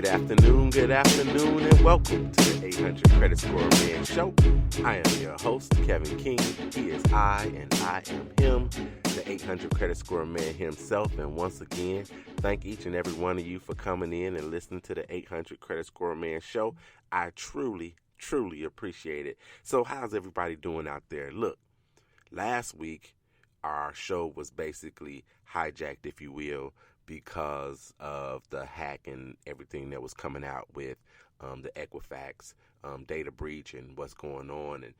Good afternoon, and welcome to the 800 Credit Score Man Show. I am your host, Kevin King. He is I, and I am him, the 800 Credit Score Man himself. And once again, thank each and every one of you for coming in and listening to the 800 Credit Score Man Show. I truly appreciate it. So how's everybody doing out there? Look, last week, our show was basically hijacked, if you will, because of the hack and everything that was coming out with the Equifax data breach and what's going on. And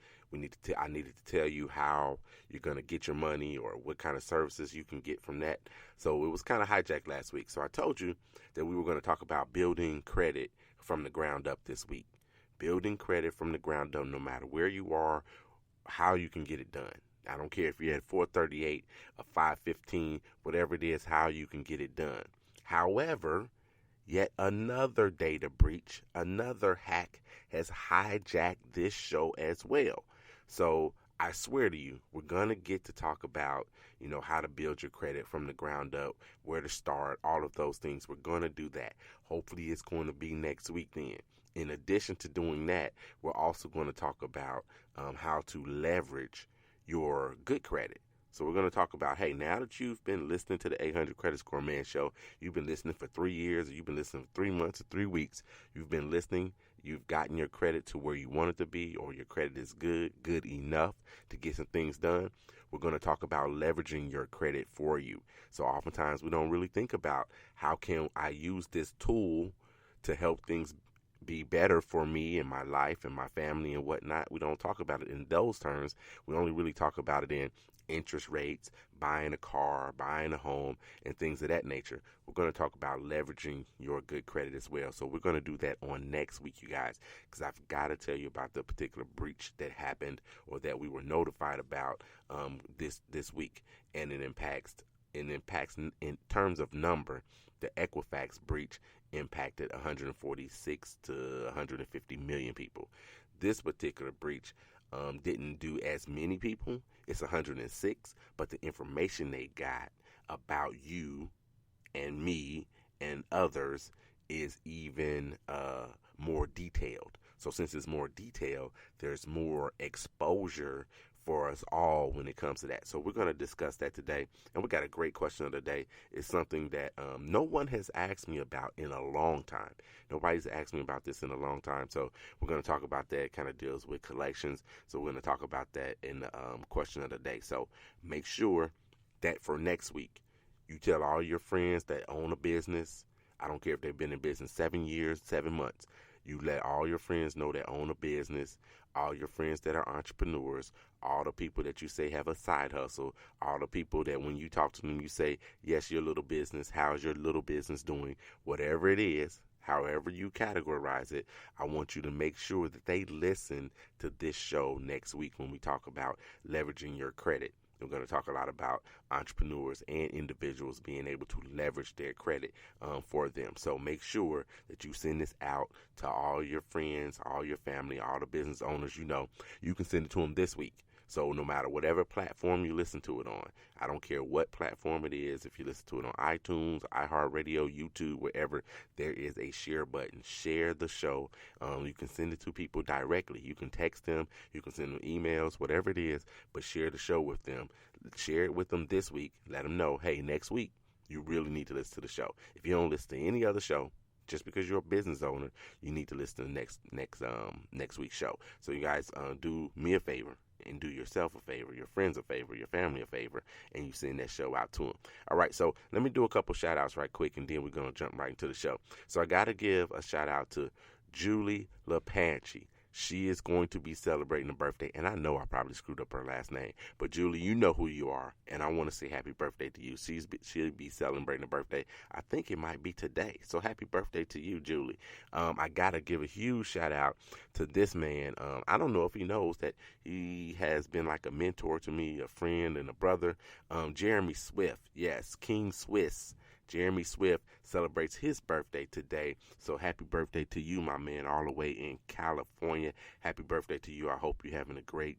I needed to tell you how you're going to get your money or what kind of services you can get from that. So it was kind of hijacked last week. So I told you that we were going to talk about building credit from the ground up this week. Building credit from the ground up, no matter where you are, how you can get it done. I don't care if you're at 438 or 515, whatever it is, how you can get it done. However, yet another data breach, another hack has hijacked this show as well. So I swear to you, we're going to get to talk about, how to build your credit from the ground up, where to start, all of those things. We're going to do that. Hopefully it's going to be next week then. In addition to doing that, we're also going to talk about how to leverage your good credit. So we're going to talk about, hey, now that you've been listening to the 800 Credit Score Man Show, you've been listening for 3 years, or you've been listening for 3 months or 3 weeks, you've been listening, you've gotten your credit to where you want it to be, or your credit is good enough to get some things done. We're going to talk about leveraging your credit for you. So oftentimes we don't really think about how can I use this tool to help things be better for me and my life and my family and whatnot. We don't talk about it in those terms. We only really talk about it in interest rates, buying a car, buying a home, and things of that nature. We're going to talk about leveraging your good credit as well. So we're going to do that on next week, you guys, because I've got to tell you about the particular breach that happened or that we were notified about this week, and it impacts in terms of number. The Equifax breach impacted 146 to 150 million people. This particular breach didn't do as many people. It's 106, but the information they got about you and me and others is even more detailed. So since it's more detailed, there's more exposure for us all when it comes to that. So we're going to discuss that today. And we got a great question of the day. It's something that no one has asked me about in a long time. Nobody's asked me about this in a long time. So we're going to talk about that. It kind of deals with collections. So we're going to talk about that in the question of the day. So make sure that for next week, you tell all your friends that own a business. I don't care if they've been in business 7 years, 7 months. You let all your friends know that own a business, all your friends that are entrepreneurs, all the people that you say have a side hustle, all the people that when you talk to them, you say, yes, your little business, how's your little business doing? Whatever it is, however you categorize it, I want you to make sure that they listen to this show next week when we talk about leveraging your credit. We're going to talk a lot about entrepreneurs and individuals being able to leverage their credit for them. So make sure that you send this out to all your friends, all your family, all the business owners you know. You can send it to them this week. So no matter whatever platform you listen to it on, I don't care what platform it is, if you listen to it on iTunes, iHeartRadio, YouTube, wherever, there is a share button. Share the show. You can send it to people directly. You can text them. You can send them emails, whatever it is, but share the show with them. Share it with them this week. Let them know, hey, next week, you really need to listen to the show. If you don't listen to any other show, just because you're a business owner, you need to listen to next week's show. So you guys do me a favor and do yourself a favor, your friends a favor, your family a favor, and you send that show out to them. All right, so let me do a couple shout outs right quick, and then we're going to jump right into the show. So I got to give a shout out to Julie LaPanchi. She is going to be celebrating a birthday, and I know I probably screwed up her last name, but Julie, you know who you are, and I want to say happy birthday to you. She'll be celebrating a birthday. I think it might be today, so happy birthday to you, Julie. I got to give a huge shout out to this man. I don't know if he knows that he has been like a mentor to me, a friend and a brother, Jeremy Swift. Yes, King Swiss. Jeremy Swift celebrates his birthday today. So happy birthday to you, my man, all the way in California. Happy birthday to you. I hope you're having a great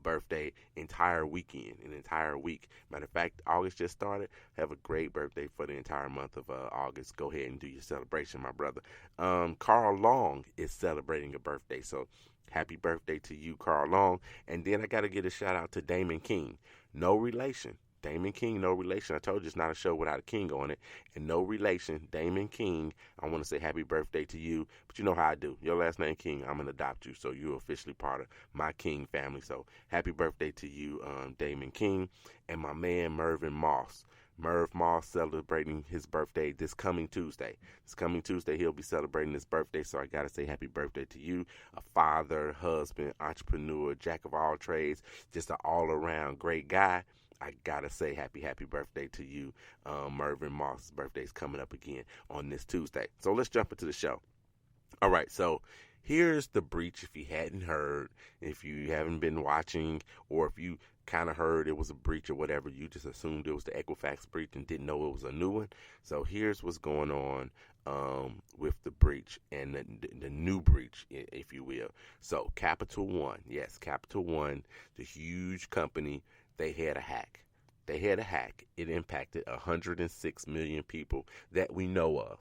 birthday entire weekend, an entire week. Matter of fact, August just started. Have a great birthday for the entire month of August. Go ahead and do your celebration, my brother. Carl Long is celebrating a birthday, so happy birthday to you, Carl Long. And then I got to get a shout out to Damon King. No relation. Damon King, no relation. I told you it's not a show without a king on it. And no relation, Damon King, I want to say happy birthday to you. But you know how I do. Your last name King, I'm going to adopt you. So you're officially part of my King family. So happy birthday to you, Damon King. And my man, Mervyn Moss. Merv Moss celebrating his birthday this coming Tuesday. This coming Tuesday, he'll be celebrating his birthday, so I got to say happy birthday to you. A father, husband, entrepreneur, jack of all trades, just an all-around great guy. I got to say happy birthday to you. Mervyn Moss' birthday is coming up again on this Tuesday. So let's jump into the show. All right, so here's the breach if you hadn't heard, if you haven't been watching, or if you kind of heard it was a breach or whatever, you just assumed it was the Equifax breach and didn't know it was a new one. So here's what's going on with the breach and the new breach, if you will. So Capital One, yes, Capital One, the huge company, they had a hack. It impacted 106 million people that we know of,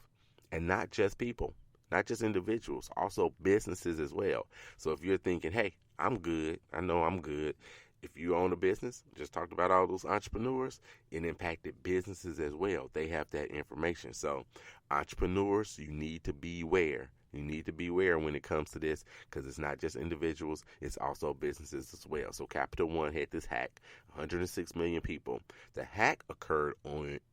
and not just people. Not just individuals, also businesses as well. So if you're thinking, hey, I'm good, I know I'm good. If you own a business, just talked about all those entrepreneurs, it impacted businesses as well. They have that information. So entrepreneurs, you need to beware. You need to beware when it comes to this, because it's not just individuals, it's also businesses as well. So Capital One had this hack, 106 million people. The hack occurred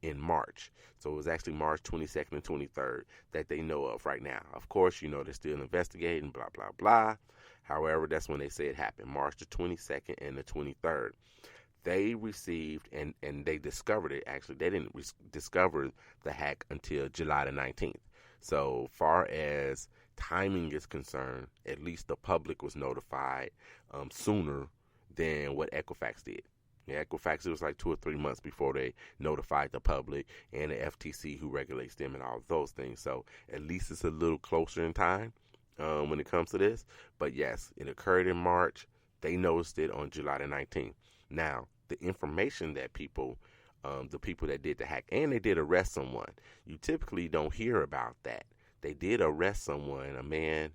in March. So it was actually March 22nd and 23rd that they know of right now. Of course, you know, they're still investigating, blah, blah, blah. However, that's when they say it happened, March the 22nd and the 23rd. They received, and they discovered it, actually, they didn't discover the hack until July the 19th. So far as timing is concerned, at least the public was notified sooner than what Equifax did. Yeah, Equifax, it was like 2 or 3 months before they notified the public and the FTC who regulates them and all those things. So at least it's a little closer in time when it comes to this. But yes, it occurred in March. They noticed it on July the 19th. Now, the information that the people that did the hack, and they did arrest someone. You typically don't hear about that. They did arrest someone, a man.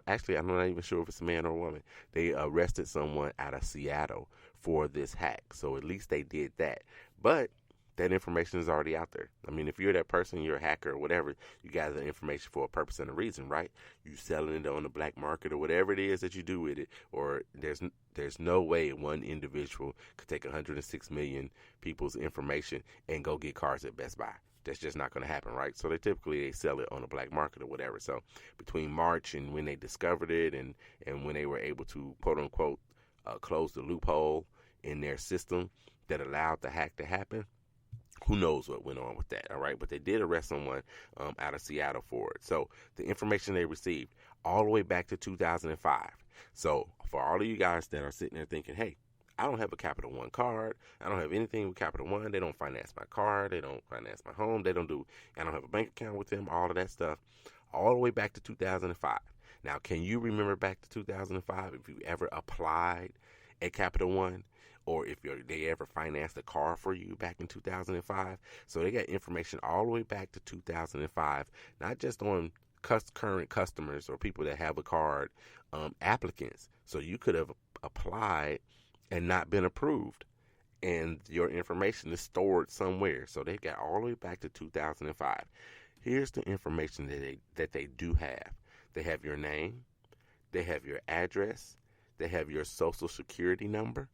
Actually, I'm not even sure if it's a man or a woman. They arrested someone out of Seattle for this hack. So at least they did that. But that information is already out there. I mean, if you're that person, you're a hacker or whatever, you gather information for a purpose and a reason, right? You selling it on the black market or whatever it is that you do with it, or there's no way one individual could take 106 million people's information and go get cars at Best Buy. That's just not going to happen, right? So they sell it on the black market or whatever. So between March and when they discovered it and when they were able to, quote unquote, close the loophole in their system that allowed the hack to happen, who knows what went on with that, all right? But they did arrest someone out of Seattle for it. So the information they received all the way back to 2005. So for all of you guys that are sitting there thinking, hey, I don't have a Capital One card. I don't have anything with Capital One. They don't finance my car. They don't finance my home. I don't have a bank account with them, all of that stuff, all the way back to 2005. Now, can you remember back to 2005 if you ever applied at Capital One? Or if they ever financed a car for you back in 2005. So they got information all the way back to 2005, not just on current customers or people that have a card, applicants. So you could have applied and not been approved, and your information is stored somewhere. So they got all the way back to 2005. Here's the information that they do have. They have your name. They have your address. They have your social security number.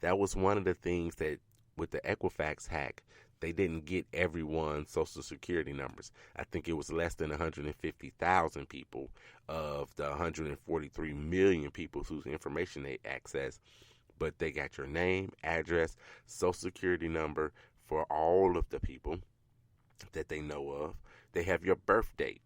That was one of the things that with the Equifax hack, they didn't get everyone's social security numbers. I think it was less than 150,000 people of the 143 million people whose information they accessed. But they got your name, address, social security number for all of the people that they know of. They have your birth date.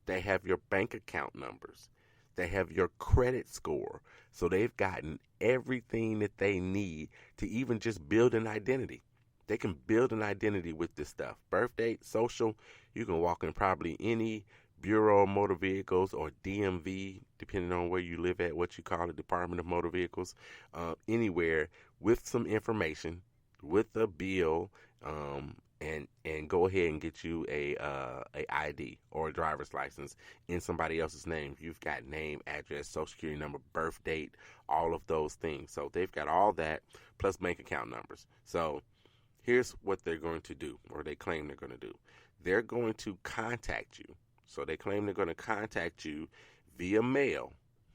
They have your bank account numbers. They have your credit score. So they've gotten everything that they need to even just build an identity. They can build an identity with this stuff. Birth date, social, you can walk in probably any Bureau of Motor Vehicles or DMV, depending on where you live at, what you call it, Department of Motor Vehicles, anywhere with some information, with a bill, and go ahead and get you a ID or a driver's license in somebody else's name. You've got name, address, social security number, birth date, all of those things. So they've got all that plus bank account numbers. So here's what they're going to do, or they claim they're going to do. They're going to contact you. So they claim they're going to contact you via mail,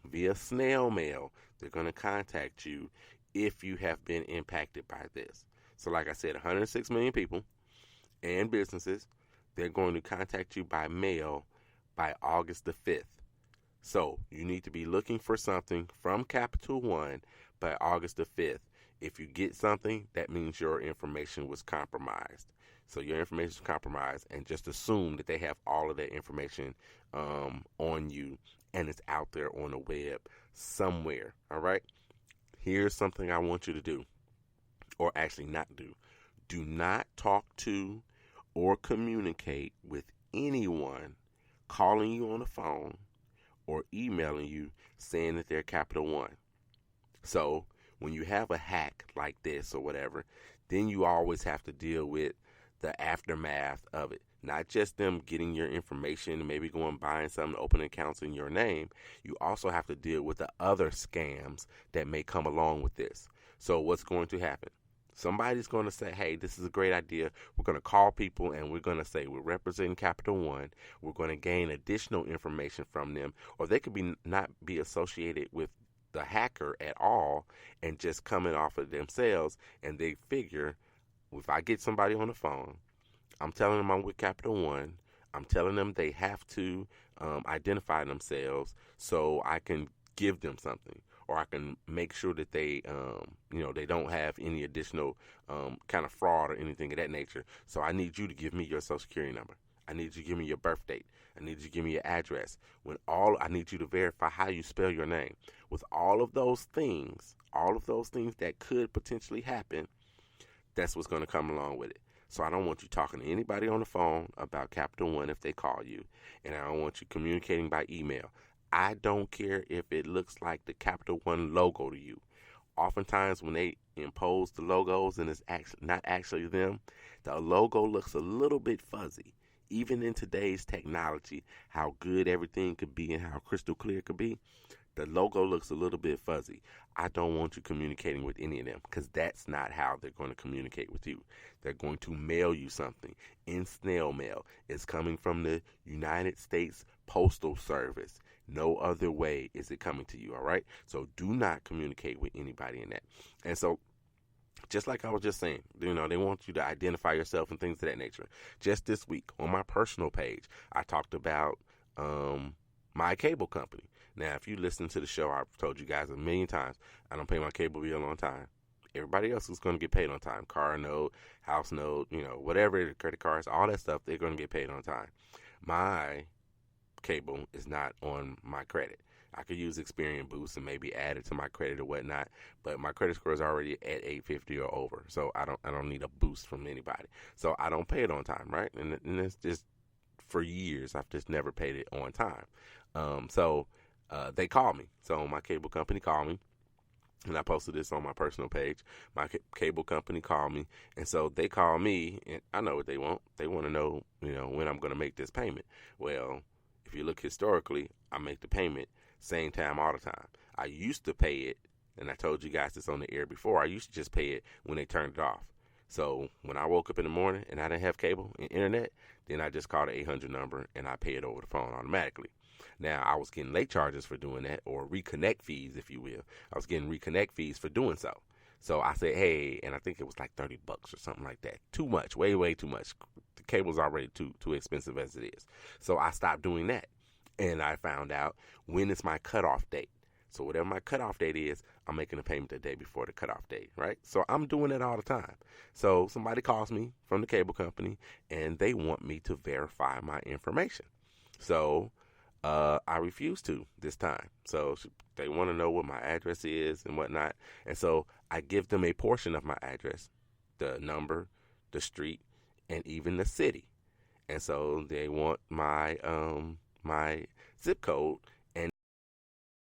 via snail mail. They're going to contact you if you have been impacted by this. So like I said, 106 million people and businesses, they're going to contact you by mail by August the 5th. So you need to be looking for something from Capital One by August the 5th. If you get something, that means your information was compromised. So your information is compromised, and just assume that they have all of that information on you, and it's out there on the web somewhere, all right? Here's something I want you to do, or actually not do. Do not talk to or communicate with anyone calling you on the phone or emailing you saying that they're Capital One. So when you have a hack like this or whatever, then you always have to deal with the aftermath of it. Not just them getting your information and maybe going buying something, open accounts in your name. You also have to deal with the other scams that may come along with this. So what's going to happen? Somebody's going to say, hey, this is a great idea. We're going to call people and we're going to say we're representing Capital One. We're going to gain additional information from them. Or they could be not be associated with the hacker at all and just coming off of themselves, and they figure, if I get somebody on the phone, I'm telling them I'm with Capital One. I'm telling them they have to identify themselves so I can give them something, or I can make sure that they, they don't have any additional kind of fraud or anything of that nature. So I need you to give me your social security number. I need you to give me your birth date. I need you to give me your address. I need you to verify how you spell your name. With all of those things that could potentially happen, that's what's going to come along with it. So I don't want you talking to anybody on the phone about Capital One if they call you, and I don't want you communicating by email. I don't care if it looks like the Capital One logo to you. Oftentimes when they impose the logos and it's not actually them, the logo looks a little bit fuzzy. Even in today's technology, how good everything could be and how crystal clear it could be, the logo looks a little bit fuzzy. I don't want you communicating with any of them, because that's not how they're going to communicate with you. They're going to mail you something in snail mail. It's coming from the United States Postal Service. No other way is it coming to you, all right? So do not communicate with anybody in that. And so, just like I was just saying, they want you to identify yourself and things of that nature. Just this week on my personal page, I talked about my cable company. Now, if you listen to the show, I've told you guys a million times, I don't pay my cable bill on time. Everybody else is going to get paid on time. Car note, house note, whatever, credit cards, all that stuff, they're going to get paid on time. My cable is not on my credit. I could use Experian Boost and maybe add it to my credit or whatnot, but my credit score is already at 850 or over, so I don't need a boost from anybody. So I don't pay it on time, right? And it's just, for years, I've just never paid it on time. So they called me. So my cable company called me, and I posted this on my personal page. My cable company called me, and so they called me, and I know what they want. They want to know, when I'm going to make this payment. Well, if you look historically, I make the payment same time all the time. I used to pay it, and I told you guys this on the air before, I used to just pay it when they turned it off. So when I woke up in the morning and I didn't have cable and internet, then I just called the 800 number and I pay it over the phone automatically. Now, I was getting late charges for doing that, or reconnect fees, if you will. I was getting reconnect fees for doing so. So I said, hey, and I think it was like $30 or something like that. Too much, way, way too much. The cable's already too expensive as it is. So I stopped doing that. And I found out when is my cutoff date. So whatever my cutoff date is, I'm making a payment the day before the cutoff date, right? So I'm doing it all the time. So somebody calls me from the cable company, and they want me to verify my information. So I refuse to this time. So they want to know what my address is and whatnot. And so I give them a portion of my address, the number, the street, and even the city. And so they want my my zip code